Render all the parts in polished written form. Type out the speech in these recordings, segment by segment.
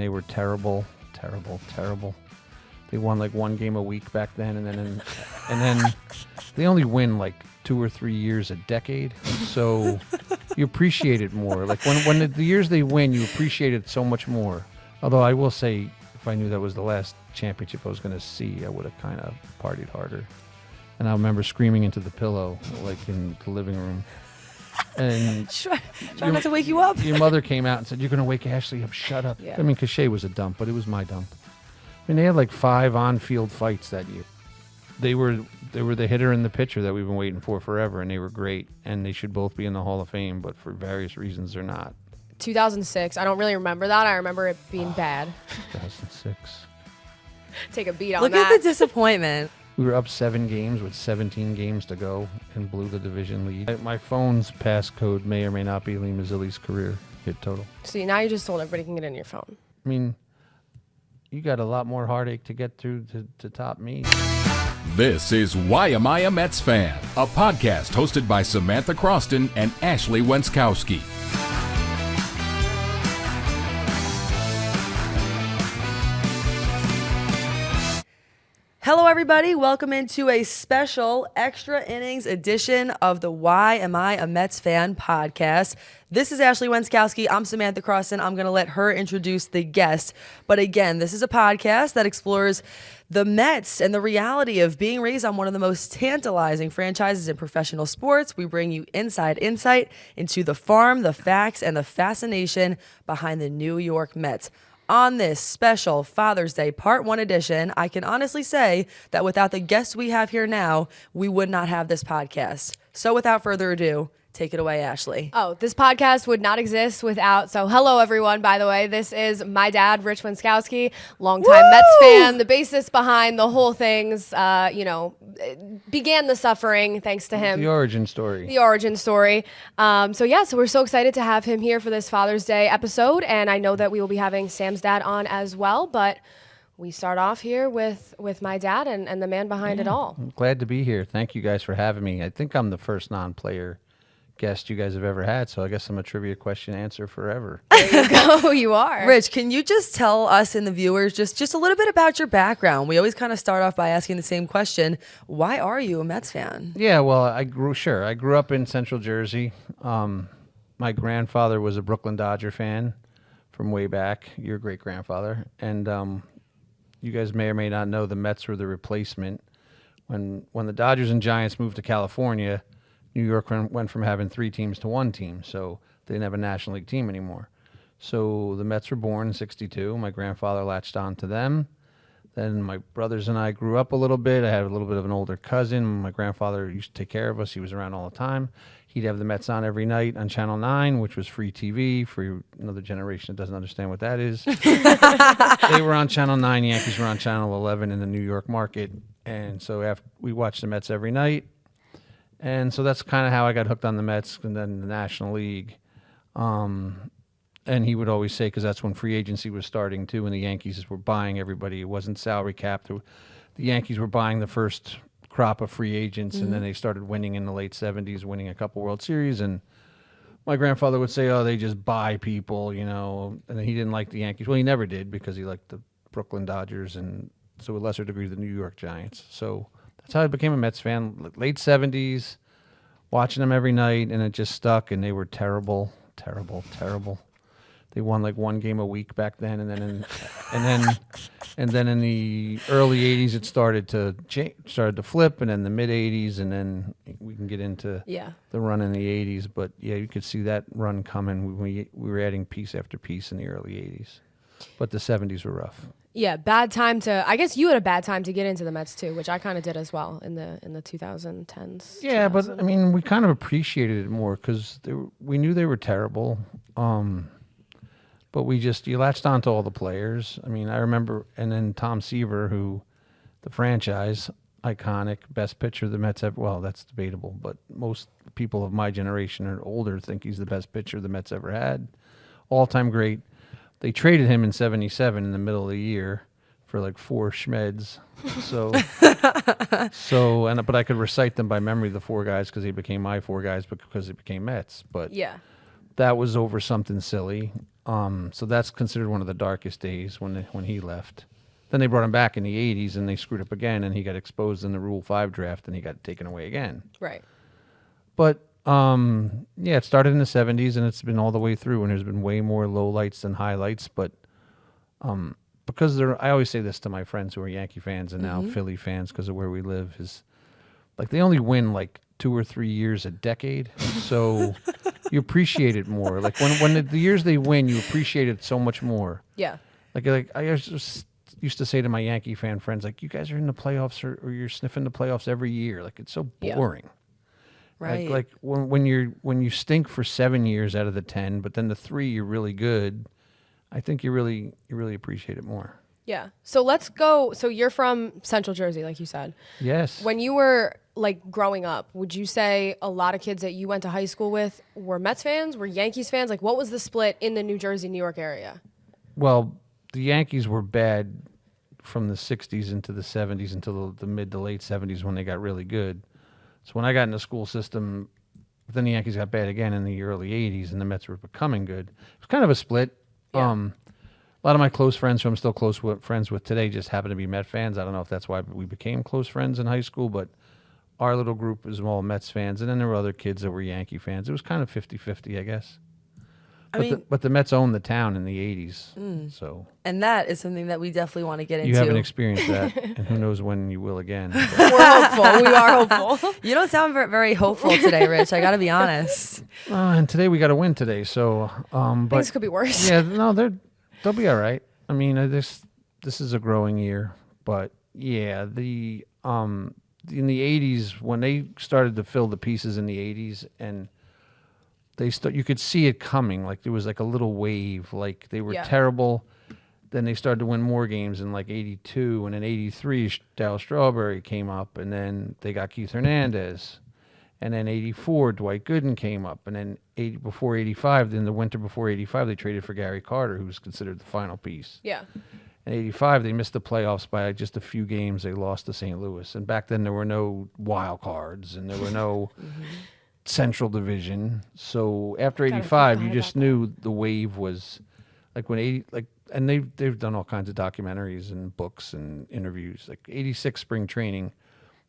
They were terrible, terrible, terrible. They won like one game a week back then, and then they only win like 2 or 3 years a decade. So you appreciate it more. Like when the years they win, you appreciate it so much more. Although I will say, if I knew that was the last championship I was going to see, I would have kind of partied harder. And I remember screaming into the pillow, like in the living room. And try not to wake you up. Your mother came out and said, "You're going to wake Ashley up. Shut up." Yeah. I mean, because Shea was a dump, but it was my dump. I mean, they had like 5 on-field fights that year. They were the hitter and the pitcher that we've been waiting for forever, and they were great. And they should both be in the Hall of Fame, but for various reasons, they're not. 2006. I don't really remember that. I remember it being bad. 2006. Take a beat on Look that. at the disappointment. We were up 7 games with 17 games to go and blew the division lead. My phone's passcode may or may not be Lee Mazzilli's career hit total. See, now you just told everybody can get in your phone. I mean, you got a lot more heartache to get through to top me. This is Why Am I a Mets Fan? A podcast hosted by Samantha Croston and Ashley Wenskoski. Hello, everybody. Welcome into a special extra innings edition of the Why Am I a Mets Fan podcast. This is Ashley Wenskoski. I'm Samantha Croston. I'm going to let her introduce the guest. But again, this is a podcast that explores the Mets and the reality of being raised on one of the most tantalizing franchises in professional sports. We bring you inside insight into the farm, the facts, and the fascination behind the New York Mets. On this special Father's Day Part 1 edition, I can honestly say that without the guests we have here now, we would not have this podcast. So without further ado, take it away, Ashley. Oh, this podcast would not exist without. So hello, everyone, by the way. This is my dad, Rich Wenskoski, longtime Mets fan, the basis behind the whole things, began the suffering thanks to him. The origin story. So we're so excited to have him here for this Father's Day episode. And I know that we will be having Sam's dad on as well. But we start off here with my dad and the man behind it all. I'm glad to be here. Thank you guys for having me. I think I'm the first non-player guest you guys have ever had, so I guess I'm a trivia question answer forever. There you go. You are. Rich, can you just tell us and the viewers just a little bit about your background? We always kind of start off by asking the same question. Why are you a Mets fan? Yeah, well, I grew up in Central Jersey. My grandfather was a Brooklyn Dodger fan from way back, your great-grandfather. And you guys may or may not know the Mets were the replacement. When the Dodgers and Giants moved to California, New York went from having 3 teams to 1 team, so they didn't have a National League team anymore. So the Mets were born in '62. My grandfather latched on to them. Then my brothers and I grew up a little bit. I had a little bit of an older cousin. My grandfather used to take care of us. He was around all the time. He'd have the Mets on every night on Channel 9, which was free TV for another generation that doesn't understand what that is. They were on Channel 9. Yankees were on Channel 11 in the New York market. And so after we watched the Mets every night. And so that's kind of how I got hooked on the Mets and then the National League. And he would always say, because that's when free agency was starting too, and the Yankees were buying everybody. It wasn't salary capped. The Yankees were buying the first crop of free agents, and then they started winning in the late 70s, winning a couple World Series. And my grandfather would say, oh, they just buy people, And then he didn't like the Yankees. Well, he never did because he liked the Brooklyn Dodgers and, to a lesser degree, the New York Giants. So that's how I became a Mets fan. Late 70s, watching them every night, and it just stuck, and they were terrible, terrible, terrible. They won like one game a week back then, and then in the early 80s it started to flip, and then the mid 80s, and then we can get into the run in the 80s. But yeah, you could see that run coming. We were adding piece after piece in the early 80s, but the 70s were rough. Yeah, bad time to. I guess you had a bad time to get into the Mets too, which I kind of did as well in the 2010s. Yeah, but I mean, we kind of appreciated it more because we knew they were terrible. But you latched on to all the players. I mean, I remember, and then Tom Seaver, who, the franchise, iconic, best pitcher the Mets ever, well, that's debatable, but most people of my generation or older think he's the best pitcher the Mets ever had. All-time great. They traded him in '77 in the middle of the year for like 4 schmeds. But I could recite them by memory, the 4 guys, because he became my 4 guys, because he became Mets. But yeah, that was over something silly. So that's considered one of the darkest days when he left. Then they brought him back in the 80s, and they screwed up again, and he got exposed in the Rule 5 draft, and he got taken away again. Right. But, it started in the 70s, and it's been all the way through, and there's been way more lowlights than highlights. But because I always say this to my friends who are Yankee fans and now Philly fans because of where we live, is like they only win like 2 or 3 years a decade. So you appreciate it more. Like when the years they win, you appreciate it so much more. Yeah. Like I just used to say to my Yankee fan friends, like, you guys are in the playoffs or you're sniffing the playoffs every year. Like, it's so boring. Right. Like when you stink for 7 years out of the 10, but then the 3 you're really good, I think you really appreciate it more. Yeah. So let's go. So you're from Central Jersey, like you said. Yes. When you were like growing up, would you say a lot of kids that you went to high school with were Mets fans, were Yankees fans? Like, what was the split in the New Jersey, New York area? Well, the Yankees were bad from the 60s into the 70s until the mid to late 70s when they got really good. So when I got in the school system, then the Yankees got bad again in the early 80s, and the Mets were becoming good. It was kind of a split. Yeah. A lot of my close friends who I'm still friends with today just happen to be Met fans. I don't know if that's why we became close friends in high school, but our little group was all Mets fans, and then there were other kids that were Yankee fans. It was kind of 50-50, I guess. But the Mets owned the town in the 80s. So. And that is something that we definitely want to get into. You haven't experienced that, and who knows when you will again. We're hopeful. We are hopeful. You don't sound very hopeful today, Rich. I got to be honest. And today we got to win today, so. But things could be worse. Yeah, no, they'll be all right. I mean, this is a growing year, but yeah, in the 80s when they started to fill the pieces in the 80s and. You could see it coming. Like there was like a little wave. Like they were terrible. Then they started to win more games in like 82. And in 83, Darryl Strawberry came up. And then they got Keith Hernandez. And then 84, Dwight Gooden came up. And then before 85, then the winter before 85, they traded for Gary Carter, who was considered the final piece. Yeah. In 85, they missed the playoffs by just a few games. They lost to St. Louis. And back then there were no wild cards. And there were no... Central Division. So after 85, you just knew the wave was like when and they've done all kinds of documentaries and books and interviews. Like 86 spring training,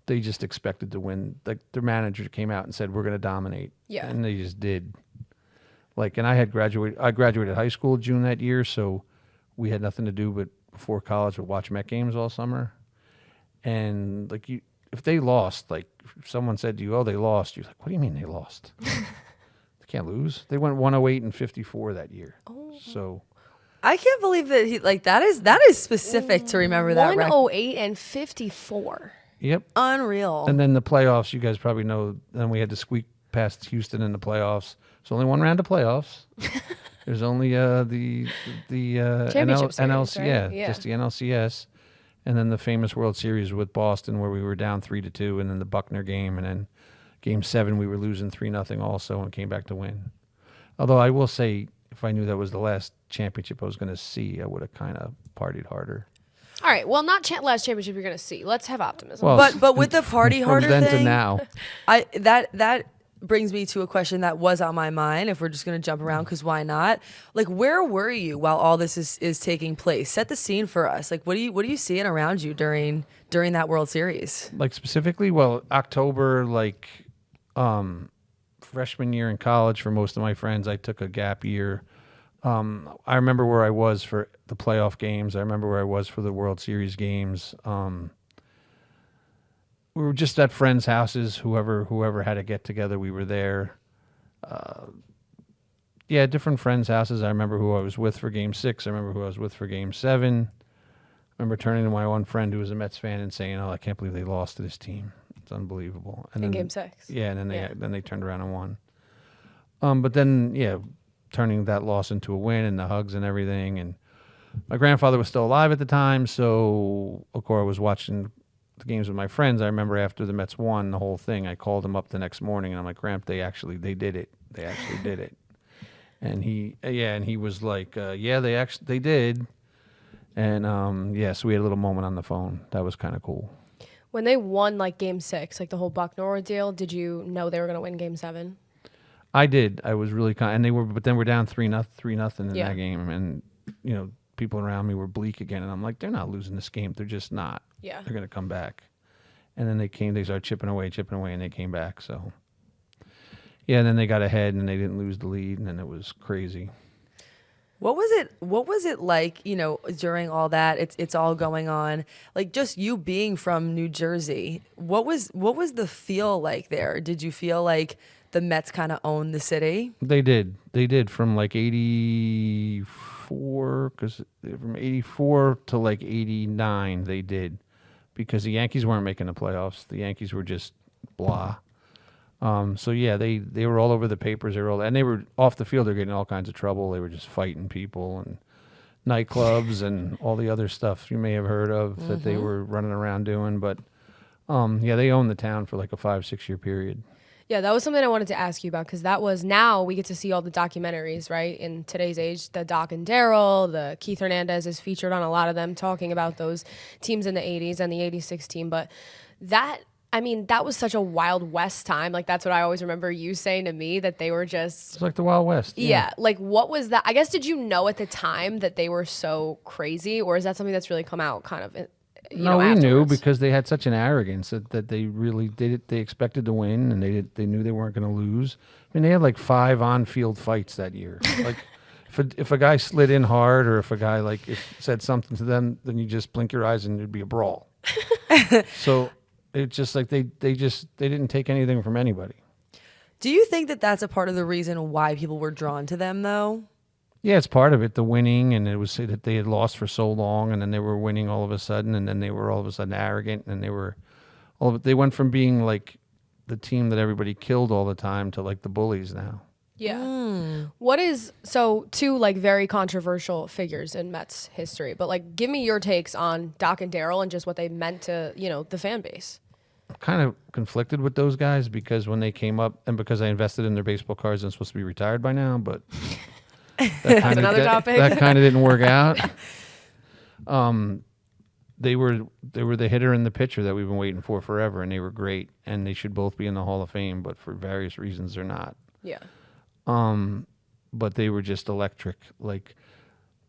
they just expected to win. Like their manager came out and said, "We're going to dominate." Yeah. And they just did. Like, and I graduated high school June that year, so we had nothing to do but before college would watch Met games all summer. And like if they lost, like if someone said to you, "Oh, they lost," you're like, "What do you mean they lost? They can't lose." They went 108 and 54 that year. Oh. So I can't believe that that is specific to remember that. 108 and 54. Yep. Unreal. And then the playoffs, you guys probably know. Then we had to squeak past Houston in the playoffs. It's only one round of playoffs. There's only the Championship series, NLCS, right? Yeah. just the NLCS. And then the famous World Series with Boston where we were down 3-2, and then the Buckner game, and then Game 7 we were losing 3-0 also and came back to win. Although I will say, if I knew that was the last championship I was going to see, I would have kind of partied harder. All right. Well, not last championship you're going to see. Let's have optimism. Well, but with the party harder from then thing, to now, that brings me to a question that was on my mind, if we're just going to jump around, because why not? Like, where were you while all this is taking place? Set the scene for us. Like, what are you seeing around you during that World Series? Like specifically, well, October, like freshman year in college for most of my friends, I took a gap year. I remember where I was for the playoff games. I remember where I was for the World Series games. We were just at friends' houses. Whoever had a get together, we were there. Different friends' houses. I remember who I was with for Game 6. I remember who I was with for Game 7. I remember turning to my one friend who was a Mets fan and saying, "Oh, I can't believe they lost to this team. It's unbelievable." And in then, Game 6. Yeah, and then they turned around and won. But then turning that loss into a win and the hugs and everything. And my grandfather was still alive at the time, so of course I was watching the games with my friends. I remember after the Mets won the whole thing, I called him up the next morning and I'm like, "Gramp, they did it. They actually did it." And he was like, they did. And so we had a little moment on the phone. That was kind of cool. When they won like Game 6, like the whole Buckner ordeal, did you know they were going to win Game 7? I did. I was really and but then we're down 3-0 in Yeah. that game, and people around me were bleak again, and I'm like, they're not losing this game. They're just not. Yeah. They're gonna come back. And then they started chipping away, and they came back. So yeah, and then they got ahead, and they didn't lose the lead, and then it was crazy. What was it like, during all that? It's all going on. Like, just you being from New Jersey, what was the feel like there? Did you feel like the Mets kind of owned the city? They did. They did from like 84, because from 84 to like 89 they did, because the Yankees weren't making the playoffs. The Yankees were just blah. So yeah, they were all over the papers. And they were off the field. They're getting all kinds of trouble. They were just fighting people and nightclubs and all the other stuff you may have heard of that they were running around doing. But yeah, they owned the town for like a 5-6 year period. Yeah, that was something I wanted to ask you about, because that was, now we get to see all the documentaries, right? In today's age, the Doc and Darryl, the Keith Hernandez is featured on a lot of them, talking about those teams in the 80s and the 86 team. But that was such a Wild West time. Like, that's what I always remember you saying to me, that they were just... It's like the Wild West. Yeah. Like, what was that? I guess, did you know at the time that they were so crazy, or is that something that's really come out kind of, No, we knew, afterwards? because they had such an arrogance that they really did it. They expected to win, and they knew they weren't going to lose. I mean, they had like 5 on-field fights that year. Like, if a guy slid in hard, or if a guy said something to them, then you just blink your eyes and there'd be a brawl. So it's just like they didn't take anything from anybody. Do you think that that's a part of the reason why people were drawn to them, though? Yeah, it's part of it, the winning, and it was that they had lost for so long, and then they were winning all of a sudden, and then they were all of a sudden arrogant, and they went from being like the team that everybody killed all the time to like the bullies now. Yeah. What is, so two like very controversial figures in Mets history, but like give me your takes on Doc and Darryl and just what they meant to, the fan base. I'm kind of conflicted with those guys, because when they came up, and because I invested in their baseball cards, I'm supposed to be retired by now, but That's another topic. That kind of didn't work out. They were the hitter and the pitcher that we've been waiting for forever, and they were great, and they should both be in the Hall of Fame, but for various reasons they're not. Yeah. But they were just electric. Like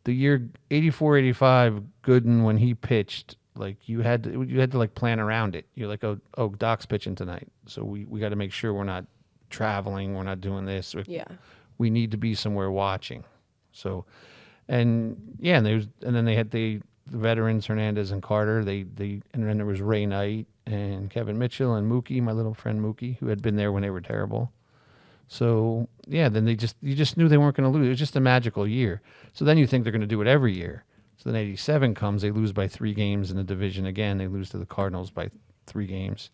the year 84, 85, Gooden, when he pitched, like you had to like plan around it. You're like, oh, Doc's pitching tonight, so we got to make sure we're not traveling, we're not doing this. Yeah. We need to be somewhere watching. So, and then they had the veterans, Hernandez and Carter. And then there was Ray Knight and Kevin Mitchell and Mookie, my little friend Mookie, who had been there when they were terrible. So yeah, then you just knew they weren't going to lose. It was just a magical year. So then you think they're going to do it every year. So then 87 comes, they lose by 3 games in the division again. They lose to the Cardinals by 3 games.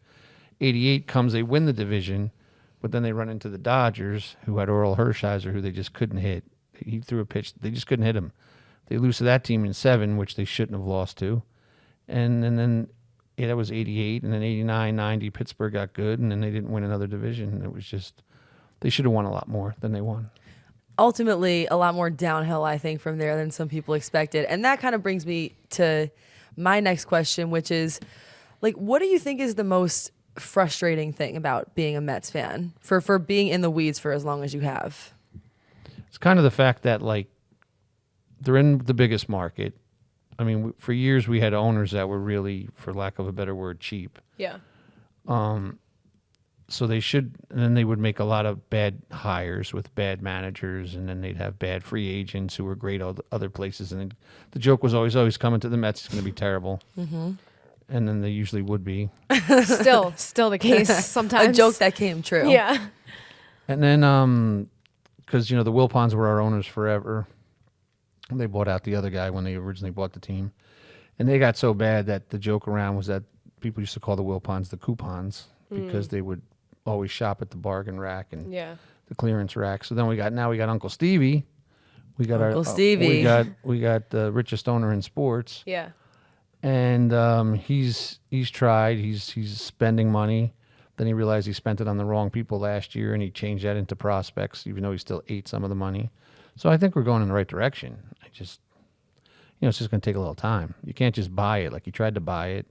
88 comes, they win the division, but then they run into the Dodgers, who had Oral Hershiser, who they just couldn't hit. He threw a pitch, they just couldn't hit him. They lose to that team in 7, which they shouldn't have lost to. And then that was 88, and then 89, 90, Pittsburgh got good, and then they didn't win another division. And it was just, they should have won a lot more than they won. Ultimately, a lot more downhill, I think, from there than some people expected. And that kind of brings me to my next question, which is, like, what do you think is the most frustrating thing about being a Mets fan, for being in the weeds for as long as you have? It's kind of the fact that, like, they're in the biggest market. I mean, for years we had owners that were really, for lack of a better word, cheap. Yeah. So they should, and then they would make a lot of bad hires with bad managers, and then they'd have bad free agents who were great other places. And the joke was always coming to the Mets, it's going to be terrible. Mm-hmm. And then they usually would be. Still the case sometimes. A joke that came true. Yeah. And then, because, the Wilpons were our owners forever. They bought out the other guy when they originally bought the team. And they got so bad that the joke around was that people used to call the Wilpons the coupons, because they would always shop at the bargain rack and the clearance rack. So then we got Uncle Stevie. We got Uncle Stevie. We got the richest owner in sports. Yeah. And he's tried. He's spending money. Then he realized he spent it on the wrong people last year, and he changed that into prospects, even though he still ate some of the money. So I think we're going in the right direction. It's just going to take a little time. You can't just buy it. Like, he tried to buy it,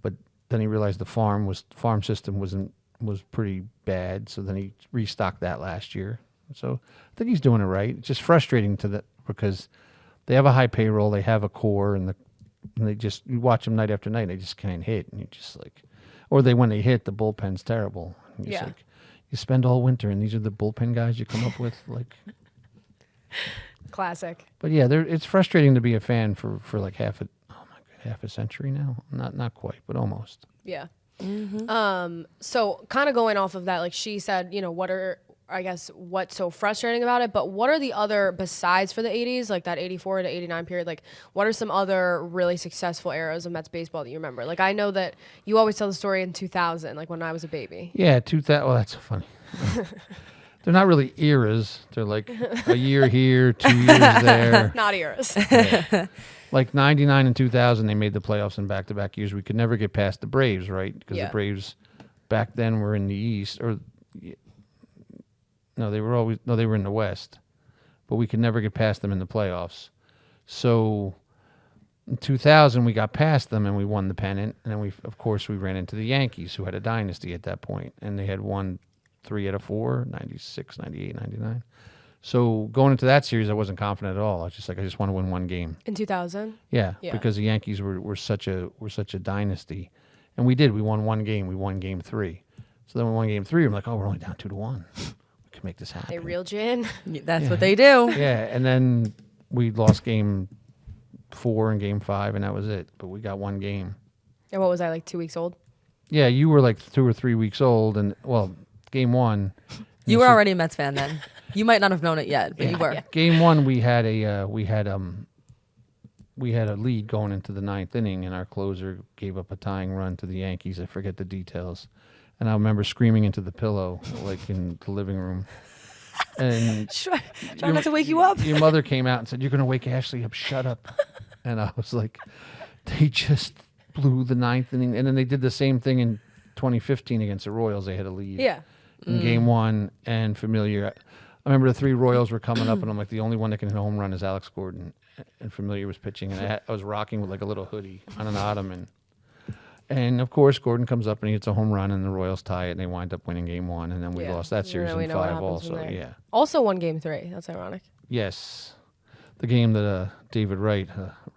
but then he realized the farm system wasn't was pretty bad. So then he restocked that last year. So I think he's doing it right. It's just frustrating because they have a high payroll, they have a core, and they just, you watch them night after night, they just can't hit, and you just like, or when they hit, the bullpen's terrible. And you're just like, you spend all winter, and these are the bullpen guys you come up with, like. Classic. But yeah, it's frustrating to be a fan for like half a century now. Not quite, but almost. Yeah. So kind of going off of that, like she said, what's so frustrating about it, but what are the other, besides for the 80s, like that 84 to 89 period, like what are some other really successful eras of Mets baseball that you remember? Like I know that you always tell the story in 2000, like when I was a baby. Yeah, 2000. Well, that's so funny. They're not really eras. They're like a year here, 2 years there. Not eras. Yeah. Like 99 and 2000, they made the playoffs in back-to-back years. We could never get past the Braves, right? Because the Braves back then were in the East, they were in the West, but we could never get past them in the playoffs. So in 2000, we got past them and we won the pennant, and then we ran into the Yankees, who had a dynasty at that point, and they had won 3 out of 4, 96, 98, 99. So going into that series, I wasn't confident at all. I was just like, I just want to win one game. In 2000? Yeah, because the Yankees were such a dynasty, and we did. We won one game. We won Game 3. So then we won Game 3. I'm like, oh, we're only down 2-1. We can make this happen. They reeled you in. That's what they do. Yeah, and then we lost Game 4 and Game 5, and that was it. But we got one game. And what was I, like 2 weeks old? Yeah, you were like 2 or 3 weeks old, and Game 1. You were already a Mets fan then. You might not have known it yet, but you were. Yeah. Game 1, we had a lead going into the 9th inning, and our closer gave up a tying run to the Yankees. I forget the details, and I remember screaming into the pillow like in the living room. And trying not to wake you up. Your mother came out and said, "You're going to wake Ashley up. Shut up." And I was like, they just blew the 9th inning, and then they did the same thing in 2015 against the Royals. They had a lead. Yeah. In Game 1, and Familiar. I remember the 3 Royals were coming up, and I'm like, the only one that can hit a home run is Alex Gordon. And Familiar was pitching, and I was rocking with like a little hoodie on an ottoman. And of course, Gordon comes up and he hits a home run, and the Royals tie it, and they wind up winning Game 1, and then we lost that series in 5 also. Yeah. Also won Game 3. That's ironic. Yes. The game that David Wright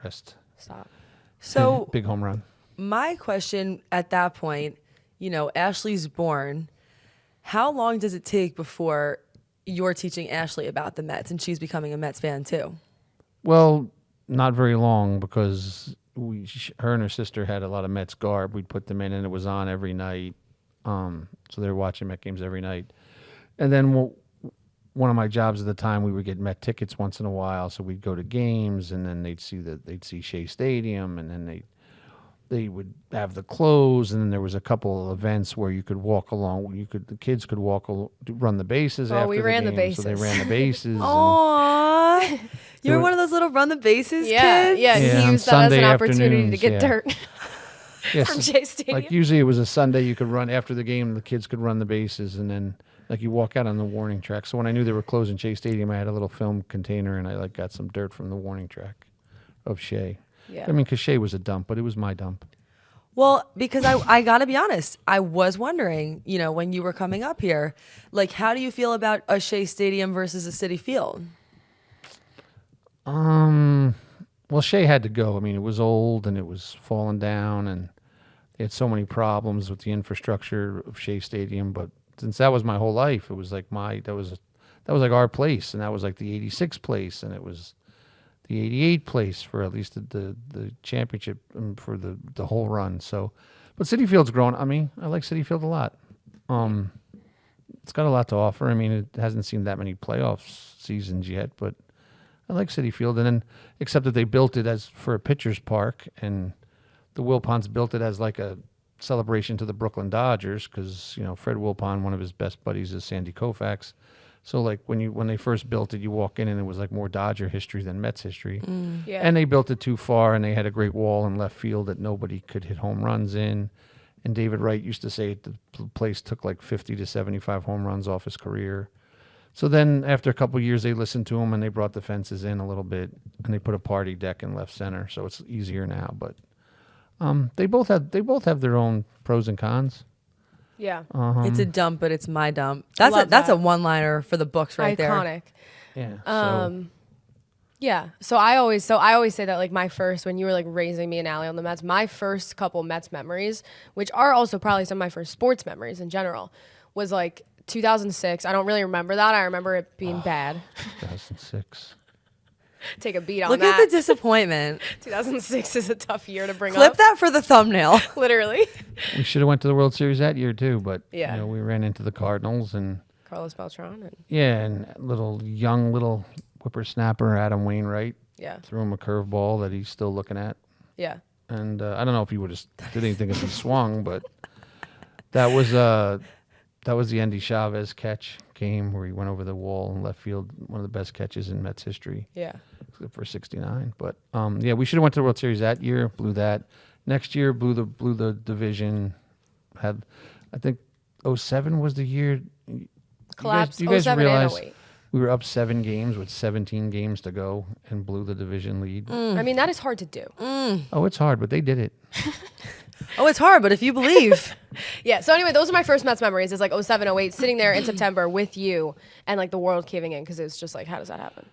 rest. Stop. So big home run. My question at that point, Ashley's born. How long does it take before you're teaching Ashley about the Mets and she's becoming a Mets fan too? Well, not very long, because her and her sister had a lot of Mets garb. We'd put them in, and it was on every night. So they were watching Met games every night. And then one of my jobs at the time, we would get Met tickets once in a while. So we'd go to games, and then they'd see Shea Stadium, and then they would have the clothes, and then there was a couple of events where you could walk along. The kids could run the bases. Oh, after we ran the bases. So they ran the bases. Aww, you were one of those little run the bases kids. Yeah. He used that as an opportunity to get dirt from Shea Stadium. Like usually it was a Sunday, you could run after the game. The kids could run the bases, and then like you walk out on the warning track. So when I knew they were closing Shea Stadium, I had a little film container, and I got some dirt from the warning track of Shea. Yeah. I mean, because Shea was a dump, but it was my dump. Well, because I got to be honest, I was wondering, when you were coming up here, like, how do you feel about a Shea Stadium versus a Citi Field? Well, Shea had to go. I mean, it was old, and it was falling down, and they had so many problems with the infrastructure of Shea Stadium. But since that was my whole life, it was like that was like our place, and that was like the '86 place, and it was the '88 place for at least the championship for the whole run. So, but Citi Field's grown. I mean, I like Citi Field a lot. It's got a lot to offer. I mean, it hasn't seen that many playoff seasons yet, but I like Citi Field. And then, except that they built it as for a pitcher's park, and the Wilpons built it as like a celebration to the Brooklyn Dodgers, because Fred Wilpon, one of his best buddies, is Sandy Koufax. So like when they first built it, you walk in and it was like more Dodger history than Mets history. Yeah. And they built it too far, and they had a great wall in left field that nobody could hit home runs in. And David Wright used to say the place took like 50 to 75 home runs off his career. So then after a couple of years, they listened to him, and they brought the fences in a little bit, and they put a party deck in left center, so it's easier now. But they both have their own pros and cons. Yeah. It's a dump, but it's my dump. That's Love a that. one-liner for the books right there. Iconic. Yeah. Yeah. So I always say that like my first, when you were like raising me and Allie on the Mets, my first couple Mets memories, which are also probably some of my first sports memories in general, was like 2006. I don't really remember that. I remember it being bad. 2006. Take a beat on Look that. at the disappointment. 2006 is a tough year to bring Clip up. that for the thumbnail. Literally. We should have went to the World Series that year too, but Yeah. you know, we ran into the Cardinals and Carlos Beltran. And and young little whippersnapper Adam Wainwright yeah. threw him a curveball that he's still looking at. Yeah. And I don't know if he would have did anything if he swung, but that was the Andy Chavez catch game where he went over the wall in left field, one of the best catches in Mets history. Yeah. Except for 69. But we should have went to the World Series that year, blew that. Next year blew the division. Had I think 07 was the year. Collapse. You guys 07 realize and 08. we were up 7 games with 17 games to go and blew the division lead? I mean, that is hard to do. Oh, it's hard, but they did it. Oh, it's hard, but if you believe. Yeah. So anyway, those are my first Mets memories. It's like 07, 08, sitting there in September with you and like the world caving in because it's just like, how does that happen?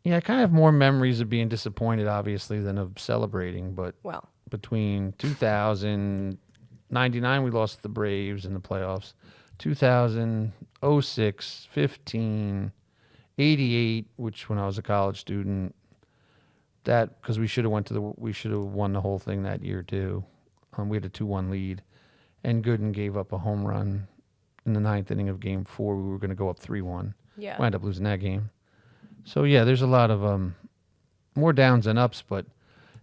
Yeah, I kind of have more memories of being disappointed, obviously, than of celebrating. But Well, between 2000, 99, we lost to the Braves in the playoffs. 2000, 06, 15, 88, which when I was a college student, that because we should have won the whole thing that year too. We had a 2-1 lead, and Gooden gave up a home run in the 9th inning of Game 4. We were going to go up 3-1. yeah. Wound up losing that game. So yeah, there's a lot of more downs than ups, but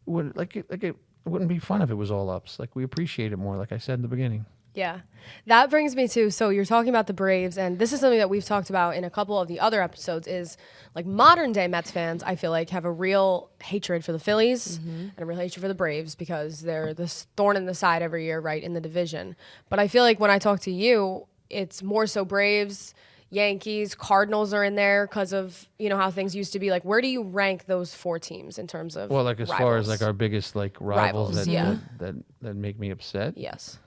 it wouldn't be fun if it was all ups. Like we appreciate it more, like I said in the beginning. Yeah. That brings me to, so you're talking about the Braves, and this is something that we've talked about in a couple of the other episodes, is like modern day Mets fans, I feel like, have a real hatred for the Phillies and a real hatred for the Braves because they're this thorn in the side every year, right, in the division. But I feel like when I talk to you, it's more so Braves, Yankees, Cardinals are in there because of, you know, how things used to be. Like, where do you rank those 4 teams in terms of Well, like as far as like our biggest like rivals, that make me upset. Yes.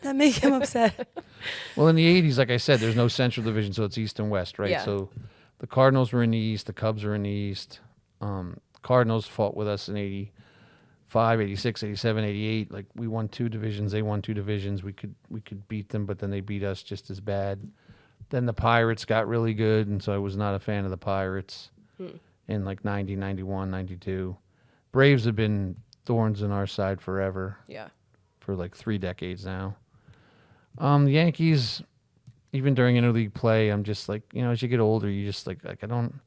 That make him upset. Well, in the 80s, like I said, there's no Central Division, so it's East and West, right? Yeah. So the Cardinals were in the East, the Cubs were in the East. Cardinals fought with us in 85, 86, 87, 88. Like we won 2 divisions, they won 2 divisions. We could beat them, but then they beat us just as bad. Then the Pirates got really good, and so I was not a fan of the Pirates in like 90, 91, 92. Braves have been thorns in our side forever. Yeah. For like 3 decades now. The Yankees, even during interleague play, I'm just like, you know, as you get older, you just like I don't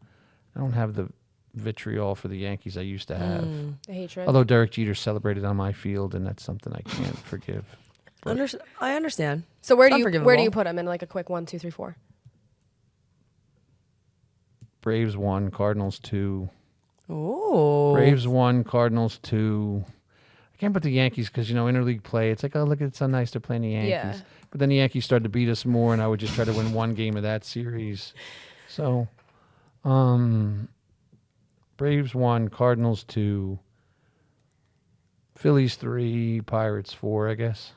have the vitriol for the Yankees I used to have. The hatred. Although Derek Jeter celebrated on my field, and that's something I can't forgive. I understand. So where It's do you unforgivable. put them in like a quick 1, 2, 3, 4? Braves 1, Cardinals 2. Oh. Braves 1, Cardinals 2. I can't put the Yankees because, you know, interleague play, it's like, oh, look, it's so nice they're playing the Yankees. Yeah. But then the Yankees started to beat us more, and I would just try to win 1 game of that series. So, Braves 1, Cardinals 2, Phillies 3, Pirates 4, I guess.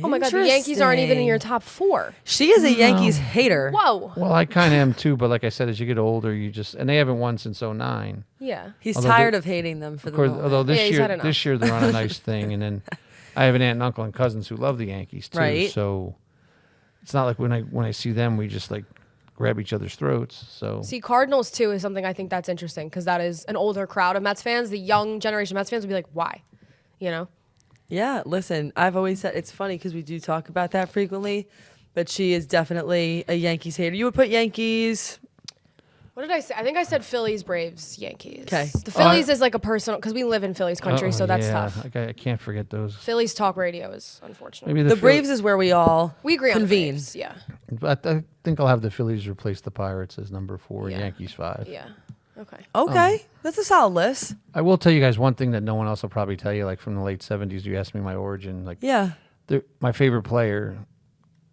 Oh my God, the Yankees aren't even in your top 4. She is a Yankees hater. Whoa. Well, I kind of am too, but like I said, as you get older, and they haven't won since 09. Yeah. He's Although tired of hating them for Of the course, moment. although Yeah, he's had enough. this year they're on a nice thing, and then I have an aunt and uncle and cousins who love the Yankees too. Right. So it's not like when I see them, we just like grab each other's throats. So See, Cardinals too is something I think that's interesting because that is an older crowd of Mets fans. The young generation of Mets fans would be like, why? You know? Yeah, listen, I've always said it's funny because we do talk about that frequently, but she is definitely a Yankees hater. You would put Yankees. What did I say? I think I said Phillies, Braves, Yankees. 'Kay. The Phillies is like a personal, because we live in Phillies country, so that's yeah, tough. I can't forget those. Phillies talk radio is unfortunate. Maybe The Braves is where we all We agree on the convene. Braves. Yeah. But I think I'll have the Phillies replace the Pirates as number 4, Yeah. Yankees 5. Yeah. Okay. Okay, that's a solid list. I will tell you guys one thing that no one else will probably tell you. Like from the late 70s, you asked me my origin. Like Yeah. my favorite player.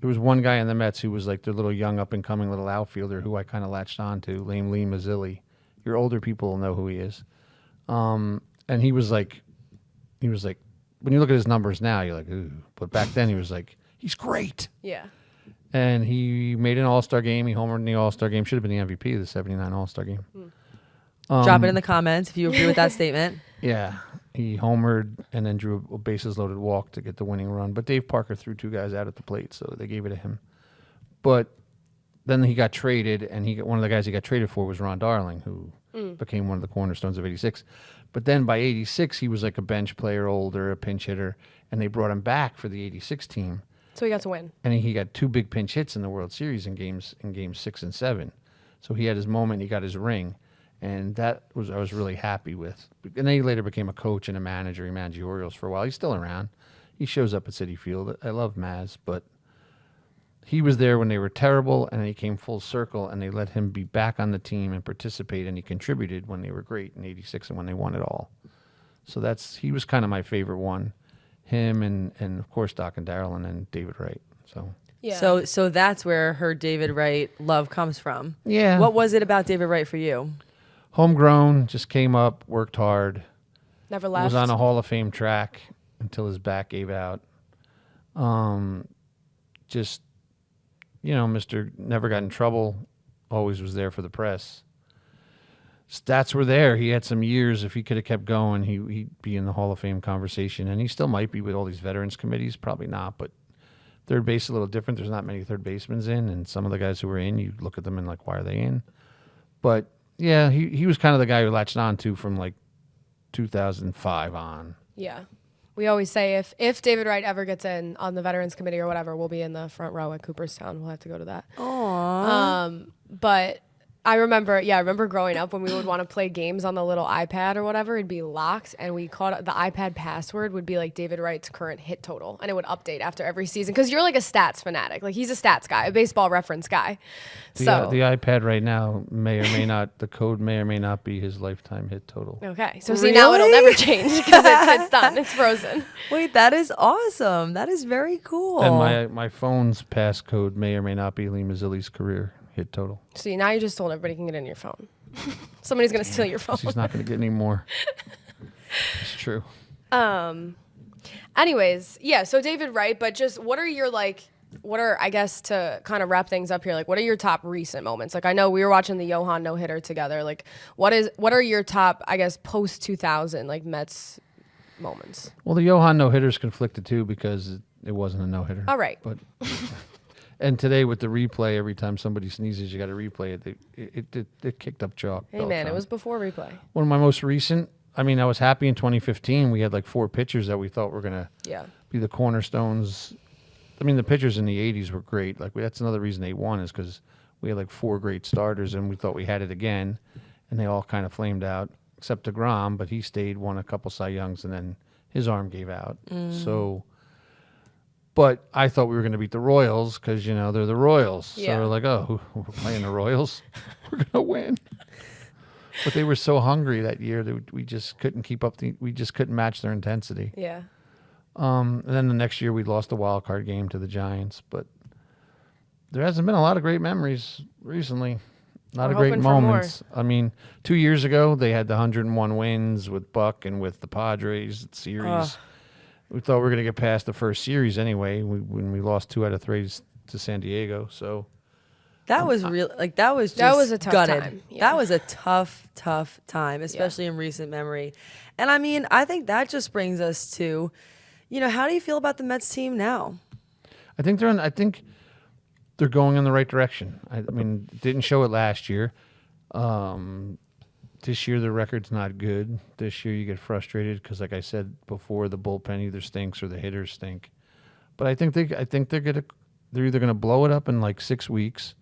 There was one guy in the Mets who was like their little young up and coming little outfielder who I kind of latched on to, named Lee Mazzilli. Your older people will know who he is. And he was like, when you look at his numbers now, you're like, ooh. But back then he He's great. Yeah. And he made an All-Star game. He homered in the All-Star game. Should have been the MVP of the 79 All-Star game. Drop it in the comments if you agree with that statement. Yeah. He homered and then drew a bases-loaded walk to get the winning run. But Dave Parker threw 2 guys out at the plate, so they gave it to him. But then he got traded, and one of the guys he got traded for was Ron Darling, who became one of the cornerstones of 86. But then by 86, he was like a bench player, older, a pinch hitter, and they brought him back for the 86 team. So he got to win. And he got 2 big pinch hits in the World Series in games 6 and 7. So he had his moment, he got his ring. And I was really happy with. And then he later became a coach and a manager. He managed the Orioles for a while. He's still around. He shows up at Citi Field. I love Maz, but he was there when they were terrible, and then he came full circle, and they let him be back on the team and participate, and he contributed when they were great in 86 and when they won it all. So he was kind of my favorite one. Him and of course Doc and Darryl, and then David Wright. So Yeah. So that's where her David Wright love comes from. Yeah. What was it about David Wright for you? Homegrown, just came up, worked hard. Never left. Was on a Hall of Fame track until his back gave out. Just, Mr. Never got in trouble, always was there for the press. Stats were there. He had some years. If he could have kept going, he'd be in the Hall of Fame conversation. And he still might be with all these veterans committees. Probably not, but third base is a little different. There's not many third basemen in. And some of the guys who were in, you look at them and like, why are they in? But, yeah, he was kind of the guy who latched on to from like 2005 on. Yeah. We always say if David Wright ever gets in on the Veterans Committee or whatever, we'll be in the front row at Cooperstown. We'll have to go to that. Aww. But I remember growing up when we would want to play games on the little iPad or whatever, it'd be locked, and we called the iPad password would be like David Wright's current hit total, and it would update after every season because you're like a stats fanatic. Like he's a stats guy, a baseball reference guy. The iPad right now may or may not, the code may or may not be his lifetime hit total. Okay, so see now it'll never change because it's done, it's frozen. Wait, that is awesome. That is very cool. And my phone's passcode may or may not be Lee Mazzilli's career hit total. See, now you just told everybody can get in your phone. Somebody's going to steal your phone. She's not going to get any more. It's true. Anyways, yeah, so David Wright, but just what are, I guess, to kind of wrap things up here, like what are your top recent moments? Like I know we were watching the Johan no-hitter together. Like what are your top, I guess, post-2000, like Mets moments? Well, the Johan no-hitter's conflicted too because it wasn't a no-hitter. All right. But and today with the replay, every time somebody sneezes, you got to replay it. It kicked up chalk. Hey, man, it was before replay. One of my most recent, I was happy in 2015. We had like 4 pitchers that we thought were going to be the cornerstones. The pitchers in the 80s were great. Like that's another reason they won is because we had like 4 great starters, and we thought we had it again, and they all kind of flamed out, except DeGrom, but he stayed, won a couple Cy Youngs, and then his arm gave out. But I thought we were going to beat the Royals because, they're the Royals. Yeah. So we're like, we're playing the Royals. We're going to win. But they were so hungry that year that we just couldn't keep up. We just couldn't match their intensity. Yeah. And then the next year we lost the wild card game to the Giants. But there hasn't been a lot of great memories recently. A lot of great moments. 2 years ago they had the 101 wins with Buck and with the Padres series. We thought we were going to get past the first series anyway when we lost 2 out of 3 to San Diego. So that was real. Like that was a tough gutted. time. Yeah. That was a tough time, especially in recent memory. And I think that just brings us to, how do you feel about the Mets team now? I think they're going in the right direction. Didn't show it last year. This year the record's not good. This year you get frustrated because, like I said before, the bullpen either stinks or the hitters stink. But I think they're either gonna blow it up in like 6 weeks,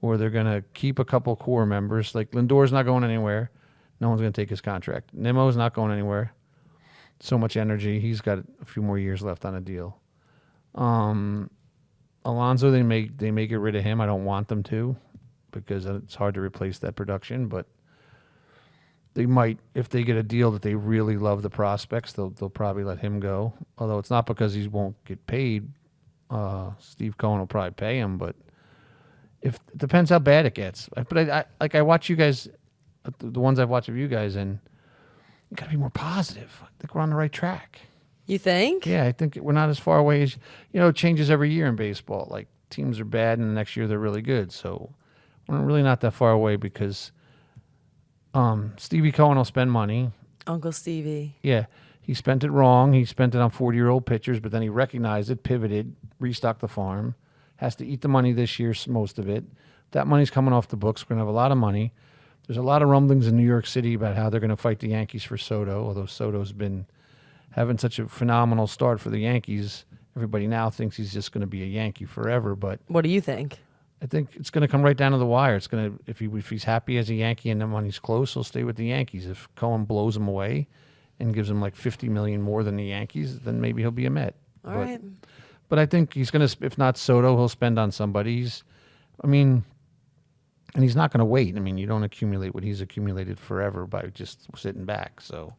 or they're gonna keep a couple core members. Like Lindor's not going anywhere. No one's gonna take his contract. Nimmo's not going anywhere. So much energy. He's got a few more years left on a deal. Alonso, they may get rid of him. I don't want them to because it's hard to replace that production, but they might, if they get a deal that they really love the prospects, they'll probably let him go. Although it's not because he won't get paid. Steve Cohen will probably pay him, but it depends how bad it gets. But I watch you guys, the ones I've watched of you guys, and you got to be more positive. I think we're on the right track. You think? Yeah, I think we're not as far away as, it changes every year in baseball. Like teams are bad and the next year they're really good. So we're really not that far away because Stevie Cohen will spend money. Uncle Stevie. Yeah, he spent it wrong. He spent it on 40-year-old pitchers, but then he recognized it, pivoted, restocked the farm, has to eat the money this year, most of it. That money's coming off the books. We're going to have a lot of money. There's a lot of rumblings in New York City about how they're going to fight the Yankees for Soto, although Soto's been having such a phenomenal start for the Yankees. Everybody now thinks he's just going to be a Yankee forever, but What do you think? I think it's going to come right down to the wire. It's going to if he's happy as a Yankee and the money's close, he'll stay with the Yankees. If Cohen blows him away and gives him like $50 million more than the Yankees, then maybe he'll be a Met. All right. But I think he's going to, if not Soto, he'll spend on somebody. And he's not going to wait. You don't accumulate what he's accumulated forever by just sitting back. So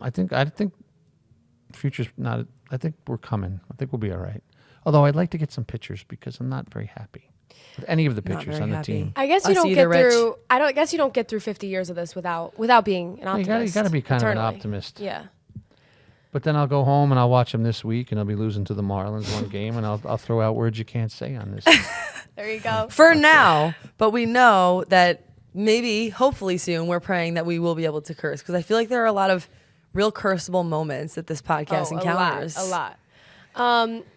I think future's not. I think we're coming. I think we'll be all right. Although I'd like to get some pitchers because I'm not very happy with any of the pitchers on the team. I guess you don't get through. I don't guess you don't get through 50 years of this without being an optimist. You got to be kind eternally. of an optimist. Yeah. But then I'll go home and I'll watch them this week, and I'll be losing to the Marlins one game, and I'll throw out words you can't say on this. There you go. For now, but we know that maybe, hopefully soon, we're praying that we will be able to curse because I feel like there are a lot of real curseable moments that this podcast encounters. A lot.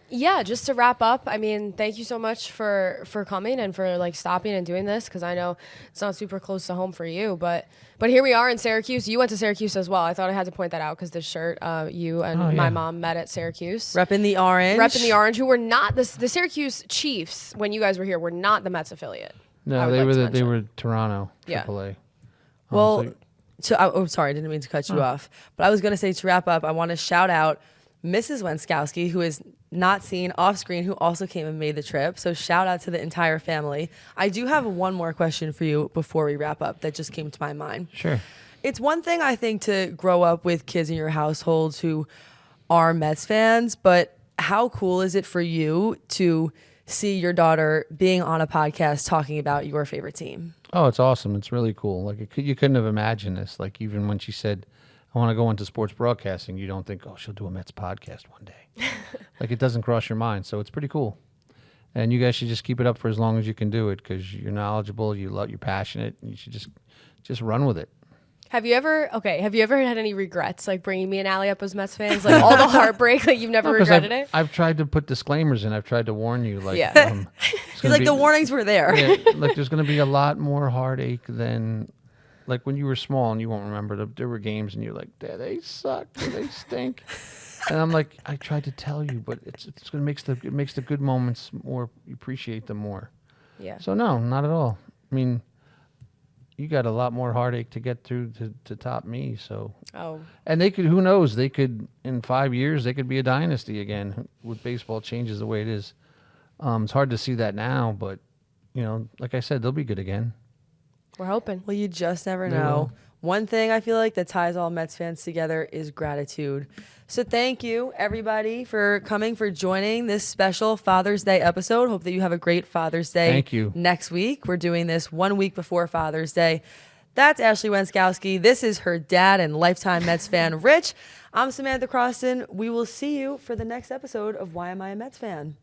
Yeah, just to wrap up, thank you so much for coming and for stopping and doing this because I know it's not super close to home for you, but here we are in Syracuse. You went to Syracuse as well. I thought I had to point that out because this shirt, you and my mom met at Syracuse. Repping the orange. Who were not the Syracuse Chiefs when you guys were here were not the Mets affiliate. No, they were Toronto AAA. Well, sorry, I didn't mean to cut you off, but I was going to say to wrap up, I want to shout out Mrs. Wenskoski, who is not seen off screen, who also came and made the trip. So shout out to the entire family. I do have one more question for you before we wrap up that just came to my mind. Sure. It's one thing, I think, to grow up with kids in your households who are Mets fans, but how cool is it for you to see your daughter being on a podcast talking about your favorite team? Oh, it's awesome. It's really cool. You couldn't have imagined this. Even when she said, I want to go into sports broadcasting, you don't think, oh, she'll do a Mets podcast one day. It doesn't cross your mind. So it's pretty cool. And you guys should just keep it up for as long as you can do it because you're knowledgeable, you're passionate, and you should just run with it. Have you ever had any regrets, bringing me and Allie up as Mets fans? All the heartbreak, you've never regretted it? I've tried to put disclaimers in. I've tried to warn you. Yeah. He's the warnings were there. Yeah, there's going to be a lot more heartache than... when you were small and you won't remember, there were games and you're like, they suck, they stink. And I'm like, I tried to tell you, but it makes the good moments more, you appreciate them more. Yeah. So no, not at all. You got a lot more heartache to get through to top me. So. Oh. And who knows, they could, in 5 years, they could be a dynasty again with baseball changes the way it is. It's hard to see that now, but, like I said, they'll be good again. We're hoping. Well, you just never know. One thing I feel like that ties all Mets fans together is gratitude. So thank you, everybody, for coming, for joining this special Father's Day episode. Hope that you have a great Father's Day. Thank you. Next week. We're doing this 1 week before Father's Day. That's Ashley Wenskoski. This is her dad and lifetime Mets fan, Rich. I'm Samantha Croston. We will see you for the next episode of Why Am I a Mets Fan?